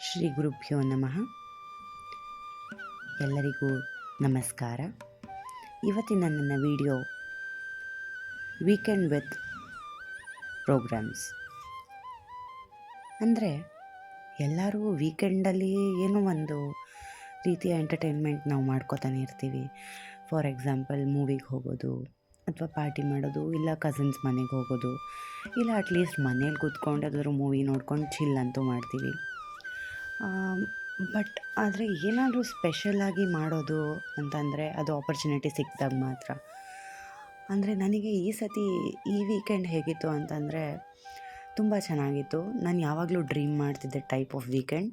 ಶ್ರೀ ಗುರುಭ್ಯೋ ನಮಃ. ಎಲ್ಲರಿಗೂ ನಮಸ್ಕಾರ. ಇವತ್ತಿನ ನನ್ನ ವಿಡಿಯೋ ವೀಕೆಂಡ್ ವಿತ್ ಪ್ರೋಗ್ರಾಮ್ಸ್. ಅಂದರೆ ಎಲ್ಲರೂ ವೀಕೆಂಡಲ್ಲಿ ಏನೋ ಒಂದು ರೀತಿಯ ಎಂಟರ್ಟೈನ್ಮೆಂಟ್ ನಾವು ಮಾಡ್ಕೋತಾನೆ ಇರ್ತೀವಿ. ಫಾರ್ ಎಕ್ಸಾಂಪಲ್ ಮೂವಿಗೆ ಹೋಗೋದು, ಅಥವಾ ಪಾರ್ಟಿ ಮಾಡೋದು, ಇಲ್ಲ ಕಸಿನ್ಸ್ ಮನೆಗೆ ಹೋಗೋದು, ಇಲ್ಲ ಅಟ್ಲೀಸ್ಟ್ ಮನೇಲಿ ಕೂತ್ಕೊಂಡು ಯಾವ್ದಾದ್ರು ಮೂವಿ ನೋಡ್ಕೊಂಡು ಚಿಲ್ ಅಂತೂ ಮಾಡ್ತೀವಿ. ಬಟ್ ಆದರೆ ಏನಾದರೂ ಸ್ಪೆಷಲಾಗಿ ಮಾಡೋದು ಅಂತಂದರೆ ಅದು ಆಪರ್ಚುನಿಟಿ ಸಿಕ್ಕಿದಾಗ ಮಾತ್ರ. ಅಂದರೆ ನನಗೆ ಈ ಸತಿ ಈ ವೀಕೆಂಡ್ ಹೇಗಿತ್ತು ಅಂತಂದರೆ ತುಂಬ ಚೆನ್ನಾಗಿತ್ತು. ನಾನು ಯಾವಾಗಲೂ ಡ್ರೀಮ್ ಮಾಡ್ತಿದ್ದೆ type of weekend.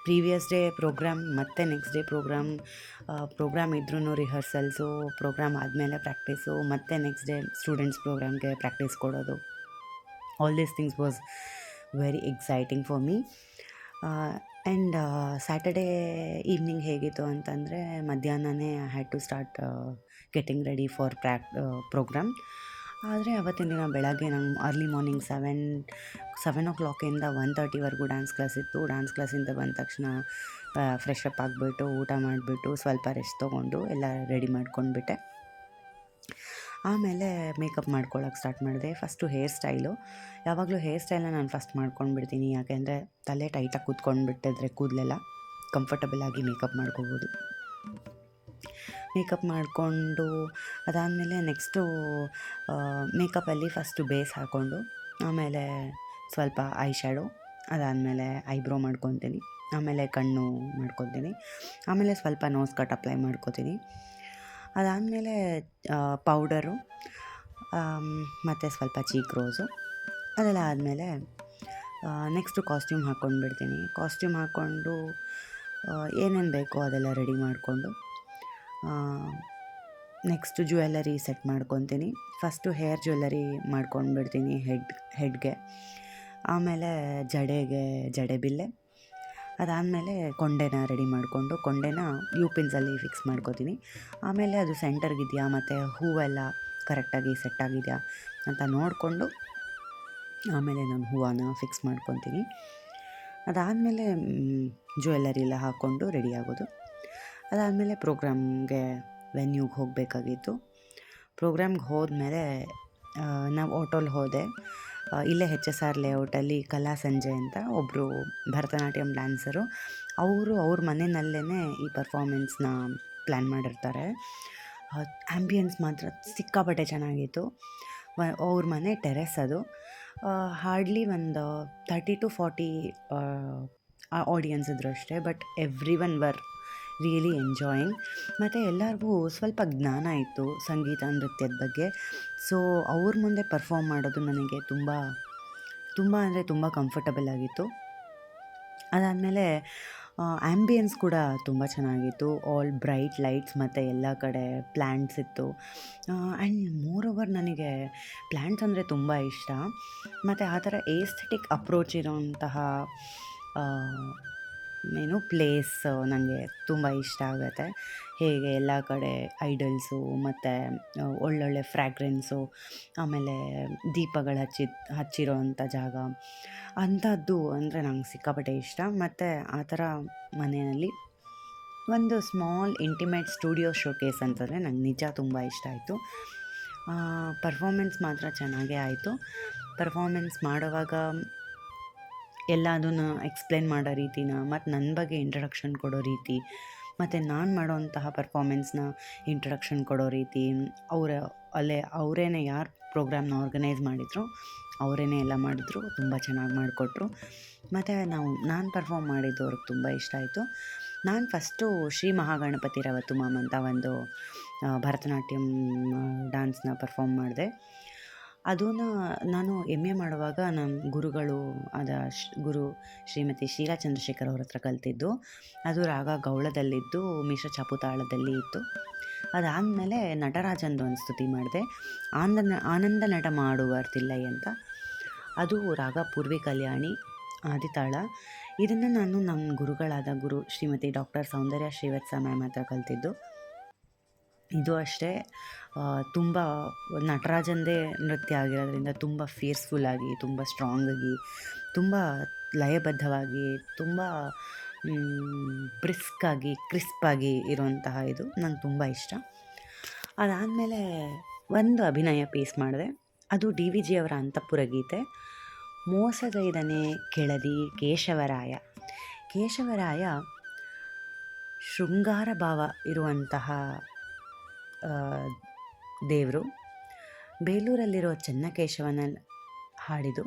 Previous day programme ಮತ್ತು ನೆಕ್ಸ್ಟ್ ಡೇ ಪ್ರೋಗ್ರಾಮ್ ಇದ್ರೂ ರಿಹರ್ಸಲ್ಸು, ಪ್ರೋಗ್ರಾಮ್ ಆದಮೇಲೆ ಪ್ರಾಕ್ಟೀಸು, ಮತ್ತು ನೆಕ್ಸ್ಟ್ ಡೇ ಸ್ಟೂಡೆಂಟ್ಸ್ ಪ್ರೋಗ್ರಾಮ್ಗೆ ಪ್ರಾಕ್ಟೀಸ್ ಕೊಡೋದು. All these things was very exciting for me. And Saturday evening ಹೇಗಿತ್ತು ಅಂತಂದರೆ ಮಧ್ಯಾಹ್ನನೇ I had to start getting ready for programme. ಆದರೆ ಅವತ್ತಿನ ದಿನ ಬೆಳಗ್ಗೆ ನಂಗೆ ಅರ್ಲಿ ಮಾರ್ನಿಂಗ್ 7 o'clock 1:30ವರೆಗೂ ಡ್ಯಾನ್ಸ್ ಕ್ಲಾಸ್ ಇತ್ತು. ಡ್ಯಾನ್ಸ್ ಕ್ಲಾಸಿಂದ ಬಂದ ತಕ್ಷಣ ಫ್ರೆಶ್ ಅಪ್ ಆಗಿಬಿಟ್ಟು ಊಟ ಮಾಡಿಬಿಟ್ಟು ಸ್ವಲ್ಪ ರೆಸ್ಟ್ ತೊಗೊಂಡು ಎಲ್ಲ ರೆಡಿ ಮಾಡ್ಕೊಂಡ್ಬಿಟ್ಟೆ. ಆಮೇಲೆ ಮೇಕಪ್ ಮಾಡ್ಕೊಳ್ಳೋಕೆ ಸ್ಟಾರ್ಟ್ ಮಾಡಿದೆ. First hair style. ಯಾವಾಗಲೂ ಹೇರ್ ಸ್ಟೈಲನ್ನ ನಾನು ಫಸ್ಟ್ ಮಾಡ್ಕೊಂಡ್ಬಿಡ್ತೀನಿ, ಯಾಕೆಂದರೆ ತಲೆ ಟೈಟಾಗಿ ಕೂತ್ಕೊಂಡ್ಬಿಟ್ಟಿದ್ರೆ ಕೂದಲೆಲ್ಲ ಕಂಫರ್ಟಬಲಾಗಿ ಮೇಕಪ್ ಮಾಡ್ಕೋಬೋದು. ಮೇಕಪ್ ಮಾಡಿಕೊಂಡು ಅದಾದಮೇಲೆ ನೆಕ್ಸ್ಟು ಮೇಕಪ್ಪಲ್ಲಿ ಫಸ್ಟು ಬೇಸ್ ಹಾಕ್ಕೊಂಡು ಆಮೇಲೆ ಸ್ವಲ್ಪ ಐ ಶ್ಯಾಡೋ, ಅದಾದಮೇಲೆ ಐಬ್ರೋ ಮಾಡ್ಕೊತೀನಿ, ಆಮೇಲೆ ಕಣ್ಣು ಮಾಡ್ಕೊತೀನಿ, ಆಮೇಲೆ ಸ್ವಲ್ಪ ನೋಸ್ ಕಟ್ ಅಪ್ಲೈ ಮಾಡ್ಕೋತೀನಿ. ಅದಾದಮೇಲೆ ಪೌಡರು ಮತ್ತು ಸ್ವಲ್ಪ ಚೀಕ್ ರೋಸು. ಅದೆಲ್ಲ ಆದಮೇಲೆ ನೆಕ್ಸ್ಟು ಕಾಸ್ಟ್ಯೂಮ್ ಹಾಕ್ಕೊಂಡ್ಬಿಡ್ತೀನಿ. ಕಾಸ್ಟ್ಯೂಮ್ ಹಾಕ್ಕೊಂಡು ಏನೇನು ಬೇಕೋ ಅದೆಲ್ಲ ರೆಡಿ ಮಾಡಿಕೊಂಡು ನೆಕ್ಸ್ಟು ಜ್ಯುವೆಲ್ಲರಿ ಸೆಟ್ ಮಾಡ್ಕೊತೀನಿ. ಫಸ್ಟು ಹೇರ್ ಜ್ಯುವೆಲ್ಲರಿ ಮಾಡ್ಕೊಂಡ್ಬಿಡ್ತೀನಿ ಹೆಡ್ಗೆ, ಆಮೇಲೆ ಜಡೆ ಬಿಲ್ಲೆ. ಅದಾದಮೇಲೆ ಕೊಂಡೆನ ರೆಡಿ ಮಾಡಿಕೊಂಡು ಕೊಂಡೆನ ಪಿನ್ಸಲ್ಲಿ ಫಿಕ್ಸ್ ಮಾಡ್ಕೋತೀನಿ. ಆಮೇಲೆ ಅದು ಸೆಂಟರ್ಗಿದೆಯಾ ಮತ್ತು ಹೂವೆಲ್ಲ ಕರೆಕ್ಟಾಗಿ ಸೆಟ್ ಆಗಿದೆಯಾ ಅಂತ ನೋಡಿಕೊಂಡು ಆಮೇಲೆ ನಾನು ಹೂವನ್ನ ಫಿಕ್ಸ್ ಮಾಡ್ಕೊತೀನಿ. ಅದಾದಮೇಲೆ ಜ್ಯುವೆಲ್ಲರಿ ಎಲ್ಲ ಹಾಕ್ಕೊಂಡು ರೆಡಿ ಆಗೋದು. ಅದಾದಮೇಲೆ ಪ್ರೋಗ್ರಾಮ್ಗೆ ವೆನ್ಯೂಗೆ ಹೋಗಬೇಕಾಗಿತ್ತು. ಪ್ರೋಗ್ರಾಮ್ಗೆ ಹೋದ್ಮೇಲೆ ನಾವು ಆಟೋಲ್ಲಿ ಹೋದೆ. ಇಲ್ಲೇ HSR ಲೇಔಟಲ್ಲಿ ಕಲಾ ಸಂಜೆ ಅಂತ ಒಬ್ಬರು ಭರತನಾಟ್ಯಂ ಡ್ಯಾನ್ಸರು, ಅವ್ರ ಮನೆಯಲ್ಲೇ ಈ ಪರ್ಫಾರ್ಮೆನ್ಸ್ನ ಪ್ಲ್ಯಾನ್ ಮಾಡಿರ್ತಾರೆ. ಆ್ಯಂಬಿಯನ್ಸ್ ಮಾತ್ರ ಸಿಕ್ಕಾಪಟ್ಟೆ ಚೆನ್ನಾಗಿತ್ತು. ಅವ್ರ ಮನೆ ಟೆರೆಸ್ ಅದು. ಹಾರ್ಡ್ಲಿ ಒಂದು 30 to 40 ಆಡಿಯನ್ಸ್ ಇದ್ರು ಅಷ್ಟೇ. But every one var really enjoying. ಮತ್ತು ಎಲ್ಲರಿಗೂ ಸ್ವಲ್ಪ ಜ್ಞಾನ ಇತ್ತು ಸಂಗೀತ ನೃತ್ಯದ ಬಗ್ಗೆ. ಸೊ ಅವ್ರ ಮುಂದೆ ಪರ್ಫಾರ್ಮ್ ಮಾಡೋದು ನನಗೆ ತುಂಬ ಅಂದರೆ ತುಂಬ ಕಂಫರ್ಟಬಲ್ ಆಗಿತ್ತು. ಅದಾದಮೇಲೆ ಆ್ಯಂಬಿಯನ್ಸ್ ಕೂಡ ತುಂಬ ಚೆನ್ನಾಗಿತ್ತು. ಆಲ್ ಬ್ರೈಟ್ ಲೈಟ್ಸ್ ಮತ್ತು ಎಲ್ಲ ಕಡೆ ಪ್ಲ್ಯಾಂಟ್ಸ್ ಇತ್ತು. ಆ್ಯಂಡ್ ಮೋರೋವರ್ ನನಗೆ ಪ್ಲ್ಯಾಂಟ್ಸ್ ಅಂದರೆ ತುಂಬ ಇಷ್ಟ. ಮತ್ತು ಆ ಥರ ಏಸ್ಥೆಟಿಕ್ ಅಪ್ರೋಚ್ ಇರೋಂತಹ ಪ್ಲೇಸ್ ನನಗೆ ತುಂಬ ಇಷ್ಟ ಆಗುತ್ತೆ. ಹೇಗೆ ಎಲ್ಲ ಕಡೆ ಐಡಲ್ಸು ಮತ್ತು ಒಳ್ಳೊಳ್ಳೆ ಫ್ರ್ಯಾಗ್ರೆನ್ಸು, ಆಮೇಲೆ ದೀಪಗಳು ಹಚ್ಚಿರೋ ಅಂಥ ಜಾಗ ಅಂಥದ್ದು ಅಂದರೆ ನಂಗೆ ಸಿಕ್ಕಾಪಟ್ಟೆ ಇಷ್ಟ. ಮತ್ತು ಆ ಥರ ಮನೆಯಲ್ಲಿ ಒಂದು ಸ್ಮಾಲ್ ಇಂಟಿಮೇಟ್ ಸ್ಟುಡಿಯೋ ಶೋಕೇಸ್ ಅಂತಂದರೆ ನಂಗೆ ನಿಜ ತುಂಬ ಇಷ್ಟ ಆಯಿತು. ಪರ್ಫಾರ್ಮೆನ್ಸ್ ಮಾತ್ರ ಚೆನ್ನಾಗೇ ಆಯಿತು. ಪರ್ಫಾರ್ಮೆನ್ಸ್ ಮಾಡೋವಾಗ ಎಲ್ಲದನ್ನು ಎಕ್ಸ್ಪ್ಲೇನ್ ಮಾಡೋ ರೀತಿನ ಮತ್ತು ನನ್ನ ಬಗ್ಗೆ ಇಂಟ್ರಡಕ್ಷನ್ ಕೊಡೋ ರೀತಿ, ಮತ್ತು ನಾನು ಮಾಡೋಂತಹ ಪರ್ಫಾರ್ಮೆನ್ಸ್ನ ಇಂಟ್ರಡಕ್ಷನ್ ಕೊಡೋ ರೀತಿ, ಅವರೇನೆ ಯಾರು ಪ್ರೋಗ್ರಾಮ್ನ ಆರ್ಗನೈಸ್ ಮಾಡಿದ್ರು ಅವರೇನೆ ಎಲ್ಲ ಮಾಡಿದ್ರು, ತುಂಬ ಚೆನ್ನಾಗಿ ಮಾಡಿಕೊಟ್ರು. ಮತ್ತು ನಾನು ಪರ್ಫಾರ್ಮ್ ಮಾಡಿದ್ದು ಅವ್ರಿಗೆ ತುಂಬ ಇಷ್ಟ ಆಯಿತು. ನಾನು ಫಸ್ಟು ಶ್ರೀ ಮಹಾಗಣಪತಿ ರವತುಮಾಮ್ ಅಂತ ಒಂದು ಭರತನಾಟ್ಯಂ ಡ್ಯಾನ್ಸ್ನ ಪರ್ಫಾರ್ಮ್ ಮಾಡಿದೆ. ಅದನ್ನು ನಾನು MA ಮಾಡುವಾಗ ನಮ್ಮ ಗುರುಗಳು ಗುರು ಶ್ರೀಮತಿ ಶೀಲಾ ಚಂದ್ರಶೇಖರ್ ಅವ್ರ ಹತ್ರ ಕಲಿತಿದ್ದು. ಅದು ರಾಗ ಗೌಳದಲ್ಲಿದ್ದು ಮಿಶ್ರ ಚಾಪುತಾಳದಲ್ಲಿ ಇತ್ತು. ಅದಾದಮೇಲೆ ನಟರಾಜಂದು ಒಂದು ಸ್ತುತಿ ಮಾಡಿದೆ, ಆನಂದ ನಟ ಮಾಡುವರ್ತಿಲ್ಲೈ ಅಂತ. ಅದು ರಾಗ ಪೂರ್ವಿ ಕಲ್ಯಾಣಿ ಆದಿತಾಳ. ಇದನ್ನು ನಾನು ನಮ್ಮ ಗುರುಗಳಾದ ಗುರು ಶ್ರೀಮತಿ ಡಾಕ್ಟರ್ ಸೌಂದರ್ಯ ಶ್ರೀವತ್ಸ ಮ್ಯಾಮ್ ಹತ್ರ ಕಲಿತಿದ್ದು. ಇದು ಅಷ್ಟೇ ತುಂಬ ನಟರಾಜಂದೇ ನೃತ್ಯ ಆಗಿರೋದ್ರಿಂದ ತುಂಬ ಫಿಯರ್ಸ್ಫುಲ್ಲಾಗಿ, ತುಂಬ ಸ್ಟ್ರಾಂಗಾಗಿ ತುಂಬ ಲಯಬದ್ಧವಾಗಿ, ತುಂಬ ಬ್ರಿಸ್ಕಾಗಿ, ಕ್ರಿಸ್ಪಾಗಿ ಇರುವಂತಹ ಇದು ನಂಗೆ ತುಂಬ ಇಷ್ಟ. ಅದಾದಮೇಲೆ ಒಂದು ಅಭಿನಯ ಪೀಸ್ ಮಾಡಿದೆ. ಅದು ಡಿ ವಿ ಜಿಯವರ ಅಂತಃಪುರ ಗೀತೆ. ಮೋಸಗೈದನೆ ಕೆಳದಿ ಕೇಶವರಾಯ. ಕೇಶವರಾಯ ಶೃಂಗಾರ ಭಾವ ಇರುವಂತಹ ದೇವರು. ಬೇಲೂರಲ್ಲಿರೋ ಚೆನ್ನಕೇಶವನ ಹಾಡಿದು.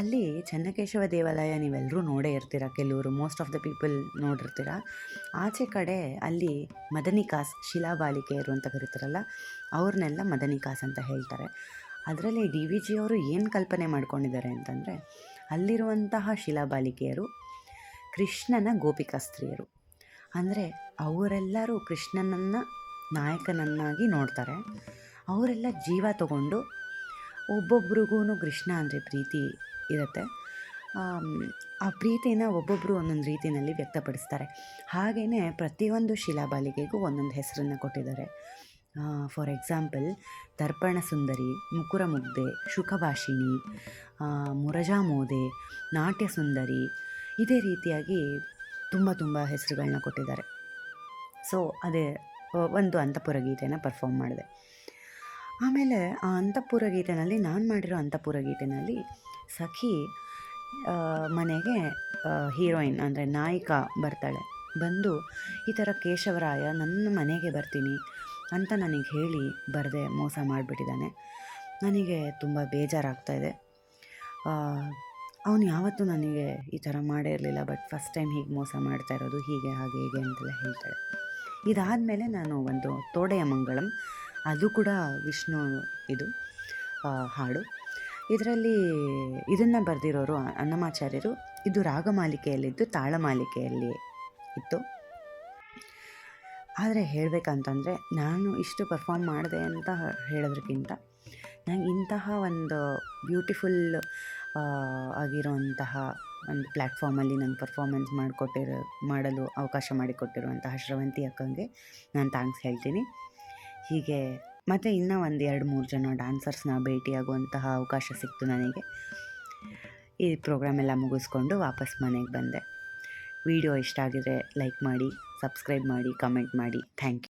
ಅಲ್ಲಿ ಚೆನ್ನಕೇಶವ ದೇವಾಲಯ ನೀವೆಲ್ಲರೂ ನೋಡೇ ಇರ್ತೀರ, ಕೆಲವರು ಮೋಸ್ಟ್ ಆಫ್ ದ ಪೀಪಲ್ ನೋಡಿರ್ತೀರ. ಆಚೆ ಕಡೆ ಅಲ್ಲಿ ಮದನಿಕಾಸ್ ಶಿಲಾಬಾಲಿಕೆಯರು ಅಂತ ಕರೀತಾರಲ್ಲ, ಅವ್ರನ್ನೆಲ್ಲ ಮದನಿಕಾಸ್ ಅಂತ ಹೇಳ್ತಾರೆ. ಅದರಲ್ಲಿ ಡಿ ವಿ ಜಿಯವರು ಏನು ಕಲ್ಪನೆ ಮಾಡ್ಕೊಂಡಿದ್ದಾರೆ ಅಂತಂದರೆ, ಅಲ್ಲಿರುವಂತಹ ಶಿಲಾಬಾಲಿಕೆಯರು ಕೃಷ್ಣನ ಗೋಪಿಕಾಸ್ತ್ರೀಯರು. ಅಂದರೆ ಅವರೆಲ್ಲರೂ ಕೃಷ್ಣನನ್ನು ನಾಯಕನನ್ನಾಗಿ ನೋಡ್ತಾರೆ. ಅವರೆಲ್ಲ ಜೀವ ತಗೊಂಡು, ಒಬ್ಬೊಬ್ರಿಗೂ ಕೃಷ್ಣ ಅಂದರೆ ಪ್ರೀತಿ ಇರುತ್ತೆ. ಆ ಪ್ರೀತಿನ ಒಬ್ಬೊಬ್ಬರು ಒಂದೊಂದು ರೀತಿಯಲ್ಲಿ ವ್ಯಕ್ತಪಡಿಸ್ತಾರೆ. ಹಾಗೆಯೇ ಪ್ರತಿಯೊಂದು ಶಿಲಾಬಾಲಿಕೆಗೂ ಒಂದೊಂದು ಹೆಸರನ್ನು ಕೊಟ್ಟಿದ್ದಾರೆ. ಫಾರ್ ಎಕ್ಸಾಂಪಲ್, ದರ್ಪಣ ಸುಂದರಿ, ಮುಕುರ ಮುಗ್ಧೆ, ಶುಕಭಾಷಿಣಿ, ಮುರಜಾಮೋದೆ, ನಾಟ್ಯ ಸುಂದರಿ, ಇದೇ ರೀತಿಯಾಗಿ ತುಂಬ ಹೆಸರುಗಳನ್ನ ಕೊಟ್ಟಿದ್ದಾರೆ. ಸೊ ಅದೇ ಒಂದು ಅಂತಃಪುರ ಗೀತೆನ ಪರ್ಫಾರ್ಮ್ ಮಾಡಿದೆ. ಆಮೇಲೆ ಆ ಅಂತಃಪುರ ಗೀತೆಯಲ್ಲಿ, ನಾನು ಮಾಡಿರೋ ಅಂತಃಪುರ ಗೀತೆಯಲ್ಲಿ ಸಖಿ ಮನೆಗೆ ಹೀರೋಯಿನ್ ಅಂದರೆ ನಾಯಿಕಾ ಬರ್ತಾಳೆ. ಬಂದು ಈ ಥರ ಕೇಶವರಾಯ ನನ್ನ ಮನೆಗೆ ಬರ್ತೀನಿ ಅಂತ ನನಗೆ ಹೇಳಿ ಬರದೆ ಮೋಸ ಮಾಡಿಬಿಟ್ಟಿದ್ದಾನೆ. ನನಗೆ ತುಂಬ ಬೇಜಾರಾಗ್ತಾಯಿದೆ. ಅವನು ಯಾವತ್ತೂ ನನಗೆ ಈ ಥರ ಮಾಡೇ ಇರಲಿಲ್ಲ, ಬಟ್ ಫಸ್ಟ್ ಟೈಮ್ ಹೀಗೆ ಮೋಸ ಮಾಡ್ತಾ ಇರೋದು, ಹೀಗೆ ಹಾಗೆ ಹೀಗೆ ಅಂತೆಲ್ಲ ಹೇಳ್ತಾಳೆ. ಇದಾದಮೇಲೆ ನಾನು ಒಂದು ತೋಡೆಯ ಮಂಗಳಂ, ಅದು ಕೂಡ ವಿಷ್ಣು ಇದು ಹಾಡು. ಇದರಲ್ಲಿ ಇದನ್ನು ಬರೆದಿರೋರು ಅನ್ನಮಾಚಾರ್ಯರು. ಇದು ರಾಗಮಾಲಿಕೆಯಲ್ಲಿದ್ದು ತಾಳಮಾಲಿಕೆಯಲ್ಲಿ ಇತ್ತು. ಆದರೆ ಹೇಳಬೇಕಂತಂದರೆ, ನಾನು ಇಷ್ಟು ಪರ್ಫಾರ್ಮ್ ಮಾಡಿದೆ ಅಂತ ಹೇಳೋದಕ್ಕಿಂತ, ನನಗೆ ಇಂತಹ ಒಂದು ಬ್ಯೂಟಿಫುಲ್ ಆಗಿರೋಂತಹ ಒಂದು ಪ್ಲ್ಯಾಟ್ಫಾರ್ಮಲ್ಲಿ ನಂಗೆ ಪರ್ಫಾರ್ಮೆನ್ಸ್ ಮಾಡಲು ಅವಕಾಶ ಮಾಡಿಕೊಟ್ಟಿರುವಂತಹ ಶ್ರವಂತಿ ಅಕ್ಕಂಗೆ ನಾನು ಥ್ಯಾಂಕ್ಸ್ ಹೇಳ್ತೀನಿ. ಹೀಗೆ ಮತ್ತು ಇನ್ನೂ ಒಂದು 2-3 ಜನ ಡ್ಯಾನ್ಸರ್ಸ್ನ ಭೇಟಿಯಾಗುವಂತಹ ಅವಕಾಶ ಸಿಕ್ತು ನನಗೆ. ಈ ಪ್ರೋಗ್ರಾಮೆಲ್ಲ ಮುಗಿಸ್ಕೊಂಡು ವಾಪಸ್ ಮನೆಗೆ ಬಂದೆ. ವಿಡಿಯೋ ಇಷ್ಟ ಆಗಿದರೆ ಲೈಕ್ ಮಾಡಿ, ಸಬ್ಸ್ಕ್ರೈಬ್ ಮಾಡಿ, ಕಮೆಂಟ್ ಮಾಡಿ. Thank you.